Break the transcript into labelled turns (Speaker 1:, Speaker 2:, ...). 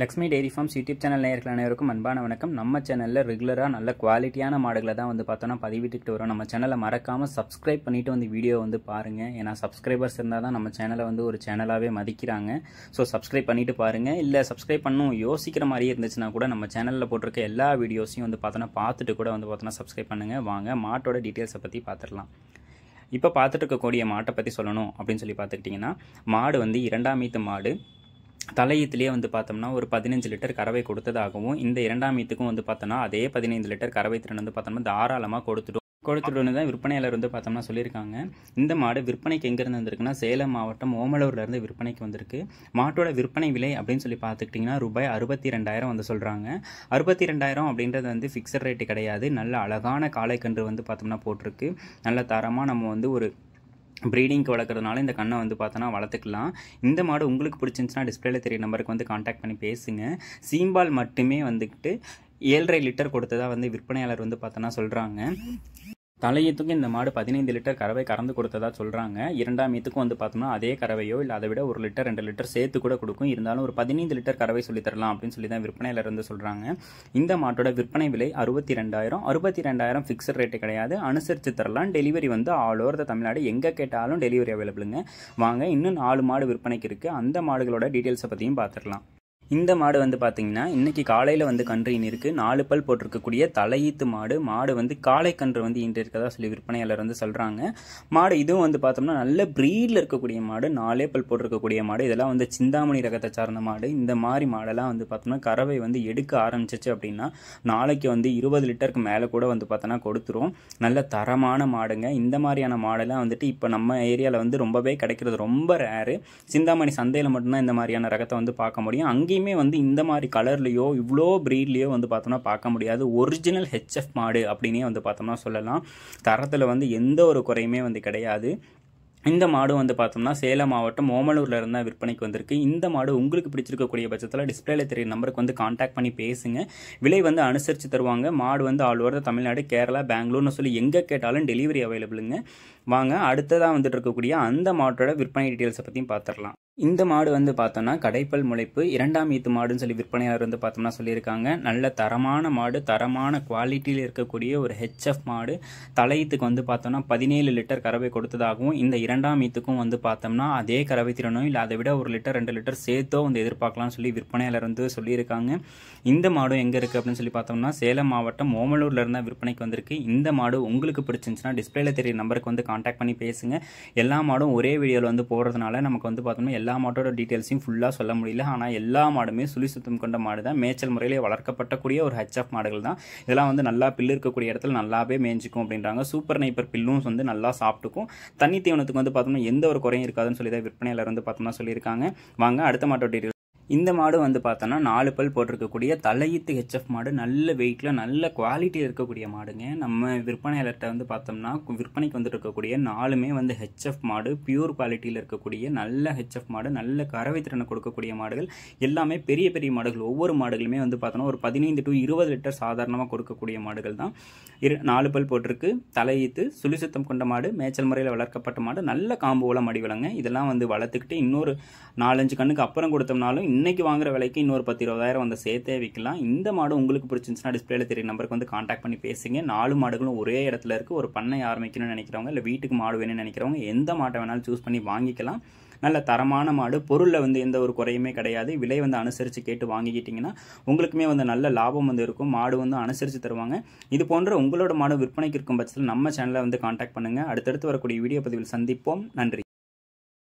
Speaker 1: Lakshmi dairy farms YouTube channel நேயர்கள் அனைவருக்கும் அன்பான வணக்கம். நம்ம சேனலில் ரெகுலராக நல்ல குவாலிட்டியான மாடுகளை தான் பார்த்தோன்னா பதிவிட்டுக்கிட்டு வரும். நம்ம சேனலை மறக்காமல் சப்ஸ்கிரைப் பண்ணிவிட்டு வீடியோ பாருங்கள். ஏன்னா சப்ஸ்கிரைபர்ஸ் இருந்தால் தான் நம்ம சேனலை ஒரு சேனலாகவே மதிக்கிறாங்க. ஸோ சப்ஸ்கிரைப் பண்ணிவிட்டு பாருங்கள். இல்லை சப்ஸ்கிரைப் பண்ணணும் யோசிக்கிற மாதிரியே இருந்துச்சுன்னா கூட நம்ம சேனலில் போட்டிருக்க எல்லா வீடியோஸையும் பார்த்துட்டு கூட பார்த்தோன்னா சப்ஸ்கிரைப் பண்ணுங்கள். வாங்க மாட்டோட டீட்டெயில்ஸை பற்றி பார்த்துடலாம். இப்போ பார்த்துட்டு இருக்கக்கூடிய மாட்டை பற்றி சொல்லணும் அப்படின்னு சொல்லி பார்த்துக்கிட்டிங்கன்னா, மாடு இரண்டாம் ஈத்து மாடு. தலையீத்துலேயே பார்த்தோம்னா ஒரு 15 லிட்டர் கறவை கொடுத்ததாகவும், இந்த இரண்டாம் ஈத்துக்கும் பார்த்தோன்னா அதே 15 லிட்டர் கறவை திறன் பார்த்தோம்னா தாராளமாக கொடுத்துடுன்னு தான் விற்பனையாளர் பார்த்தோம்னா சொல்லியிருக்காங்க. இந்த மாடு விற்பனைக்கு எங்கேருந்து வந்திருக்குன்னா, சேலம் மாவட்டம் ஓமலூர்லேருந்து விற்பனைக்கு வந்திருக்கு. மாட்டோட விற்பனை விலை அப்படின்னு சொல்லி பார்த்துக்கிட்டிங்கன்னா ரூபாய் 62,000 சொல்கிறாங்க. 62,000 அப்படின்றது ஃபிக்ஸட் ரேட்டு கிடையாது. நல்ல அழகான காளைக்கன்று பார்த்தோம்னா போட்டிருக்கு. நல்ல தரமாக நம்ம ஒரு ப்ரீடிங்க்கு வளர்க்குறதுனால இந்த கண்ணை பார்த்தோன்னா வளர்த்துக்கலாம். இந்த மாடு உங்களுக்கு பிடிச்சிருந்துச்சுன்னா டிஸ்பிளேல தெரிய நம்பருக்கு கான்டாக்ட் பண்ணி பேசுங்க. சீம்பால் மட்டுமே 7.5 லிட்டர் கொடுத்ததா விற்பனையாளர் பார்த்தோன்னா சொல்கிறாங்க. தலையீத்துக்கும் இந்த மாடு 15 லிட்டர் கறவை கறந்து கொடுத்ததா சொல்கிறாங்க. இரண்டாம் ஈத்துக்கும் பார்த்தோம்னா அதே கறவையோ இல்லை அதை விட 1 லிட்டர் 2 லிட்டர் சேர்த்து கூட கொடுக்கும். இருந்தாலும் ஒரு 15 லிட்டர் கறவை சொல்லித்தரலாம் அப்படின்னு சொல்லி தான் விற்பனையில சொல்கிறாங்க. இந்த மாட்டோட விற்பனை விலை 62,000. 62,000 ஃபிக்ஸட் ரேட்டு கிடையாது, அனுசரித்து தரலாம். Delivery all over the Tamil Nadu, எங்கே கேட்டாலும் டெலிவரி அவைலபிளுங்க. வாங்க, இன்னும் 4 மாடு விற்பனைக்கு இருக்குது. அந்த மாடுகளோட டீட்டெயில்ஸை பற்றியும் பார்த்துடலாம். இந்த மாடு பார்த்தீங்கன்னா இன்றைக்கி காலையில் கன்று ஈனிருக்கு. 4 பல் போட்டிருக்கக்கூடிய தலையீத்து மாடு. மாடு காளை கன்று ஈண்டு இருக்கதா சொல்லி விற்பனையாளர் சொல்கிறாங்க. மாடு இதுவும் பார்த்தோம்னா நல்ல ப்ரீடில் இருக்கக்கூடிய மாடு. 4 பல் போட்டிருக்கக்கூடிய மாடு. இதெல்லாம் சிந்தாமணி ரகத்தை சார்ந்த மாடு. இந்த மாதிரி மாடெல்லாம் பார்த்தோம்னா கறவை எடுக்க ஆரம்பிச்சிச்சு அப்படின்னா நாளைக்கு 20 லிட்டருக்கு மேலே கூட பார்த்தோன்னா கொடுத்துரும். நல்ல தரமான மாடுங்க. இந்த மாதிரியான மாடெல்லாம் இப்போ நம்ம ஏரியாவில் ரொம்பவே கிடைக்கிறது ரொம்ப ரேரு. சிந்தாமணி சந்தையில் மட்டும்தான் இந்த மாதிரியான ரகத்தை பார்க்க முடியும். அங்கே இந்த மாதிரி கலர்லையோ இவ்வளோ ப்ரீட்லையோ பார்த்தோம்னா பார்க்க முடியாது. ஒரிஜினல் ஹெச்எஃப் மாடு அப்படின்னே பார்த்தோம்னா சொல்லலாம். தரத்தில் எந்த ஒரு குறையுமே கிடையாது. இந்த மாடு பார்த்தோம்னா சேலம் மாவட்டம் ஓமலூரில் இருந்தால் விற்பனைக்கு வந்திருக்கு. இந்த மாடு உங்களுக்கு பிடிச்சிருக்கக்கூடிய பட்சத்தில் டிஸ்பிளேல தெரிய நம்பருக்கு கான்டாக்ட் பண்ணி பேசுங்க. விலை அனுசரித்து தருவாங்க. மாடு ஆல் ஓவர் தமிழ்நாடு, கேரளா, பெங்களூர்னு சொல்லி எங்கே கேட்டாலும் டெலிவரி அவைலபிளுங்க. வாங்க, அடுத்ததாக இருக்கக்கூடிய அந்த மாட்டோட விற்பனை டீட்டெயில்ஸை பற்றியும் பார்த்துடலாம். இந்த மாடு பார்த்தோம்னா கடைப்பல் முளைப்பு இரண்டாம் ஈத்து மாடுன்னு சொல்லி விற்பனையாளர் பார்த்தோம்னா சொல்லியிருக்காங்க. நல்ல தரமான மாடு, தரமான குவாலிட்டியில் இருக்கக்கூடிய ஒரு ஹெச்எஃப் மாடு. தலையீத்துக்கு பார்த்தோம்னா 17 லிட்டர் கறவை கொடுத்ததாகவும், இந்த இரண்டாம் ஈத்துக்கும் பார்த்தோம்னா அதே கறவை திறனோ இல்லை அதை விட 1 லிட்டர் 2 லிட்டர் சேர்த்தோ எதிர்பார்க்கலாம்னு சொல்லி விற்பனையாளர் சொல்லியிருக்காங்க. இந்த மாடு எங்கே இருக்குது அப்படின்னு சொல்லி பார்த்தோம்னா சேலம் மாவட்டம் ஓமலூரில் இருந்தால் விற்பனைக்கு வந்திருக்கு. இந்த மாடு உங்களுக்கு பிடிச்சிருந்துச்சுன்னா டிஸ்பிளேல தெரிய நம்பருக்கு கான்டாக்ட் பண்ணி பேசுங்க. எல்லா மாடும் ஒரே வீடியோவில் போடுறதுனால நமக்கு பார்த்தோம்னா எல்லா மாட்டோட டீட்டெயில்ஸையும் ஃபுல்லாக சொல்ல முடியல. ஆனால் எல்லா மாடுமே சுழி சுத்தம் கொண்ட மாடு தான். மேய்ச்சல் முறையிலே வளர்க்கப்பட்டக்கூடிய ஒரு ஹெச்எஃப் மாடுகள் தான். இதெல்லாம் நல்லா பில்லு இருக்கக்கூடிய இடத்துல நல்லாவே மேய்ஞ்சிக்கும் அப்படின்றாங்க. சூப்பர் நைப்பர் பில்லும் நல்லா சாப்பிட்டுக்கும். தண்ணி தீவனத்துக்கு பார்த்தோம்னா எந்த ஒரு குறையும் இருக்காதுன்னு சொல்லி தான் விற்பனையாளர் பார்த்தோம்னா சொல்லியிருக்காங்க. வாங்க, அடுத்த மாட்டோட டீட்டெயில். இந்த மாடு பார்த்தோன்னா 4 பல் போட்டிருக்கக்கூடிய தலையீத்து ஹெச்எஃப் மாடு. நல்ல வெயிட்டில் நல்ல குவாலிட்டியில் இருக்கக்கூடிய மாடுங்க. நம்ம விற்பனையாளர்கிட்ட பார்த்தோம்னா விற்பனைக்கு இருக்கக்கூடிய 4மே ஹெச்எஃப் மாடு. பியூர் குவாலிட்டியில் இருக்கக்கூடிய நல்ல ஹெச்எஃப் மாடு. நல்ல கறவை திறனை கொடுக்கக்கூடிய மாடுகள். எல்லாமே பெரிய பெரிய மாடுகள். ஒவ்வொரு மாடுகளுமே பார்த்தோன்னா ஒரு 15 to 20 லிட்டர் சாதாரணமாக கொடுக்கக்கூடிய மாடுகள் தான். 4 பல் போட்டிருக்கு. தலையீத்து சுழி சுத்தம் கொண்ட மாடு. மேய்ச்சல் முறையில் வளர்க்கப்பட்ட மாடு. நல்ல காம்போவில் மடி வளங்க. இதெல்லாம் வளர்த்துக்கிட்டு இன்னொரு 4-5 கண்ணுக்கு அப்புறம் கொடுத்தோம்னாலும் இன்னைக்கு வாங்குற விலைக்கு இன்னொரு 10-20,000 சேர்த்தே விற்கலாம். இந்த மாடு உங்களுக்கு பிடிச்சிருந்துச்சுன்னா டிஸ்பிளேல தெரிய நம்பருக்கு கான்டாக்ட் பண்ணி பேசுங்க. 4 மாடுகளும் ஒரே இடத்துல இருக்குது. ஒரு பண்ணை ஆரம்பிக்கணும்னு நினைக்கிறவங்க, இல்லை வீட்டுக்கு மாடு வேணும்னு நினைக்கிறவங்க எந்த மாட்டை வேணாலும் சூஸ் பண்ணி வாங்கிக்கலாம். நல்ல தரமான மாடு. பொருளில் எந்த ஒரு குறையுமே கிடையாது. விலை அனுசரித்து கேட்டு வாங்கிக்கிட்டிங்கன்னா உங்களுக்குமே நல்ல லாபம் இருக்கும். மாடு அனுசரித்து தருவாங்க. இது போன்ற உங்களோட மாடு விற்பனைக்கு இருக்கும் பட்சத்தில் நம்ம சேனலை கான்டாக்ட் பண்ணுங்கள். அடுத்தடுத்து வரக்கூடிய வீடியோ பதிவில் சந்திப்போம். நன்றி.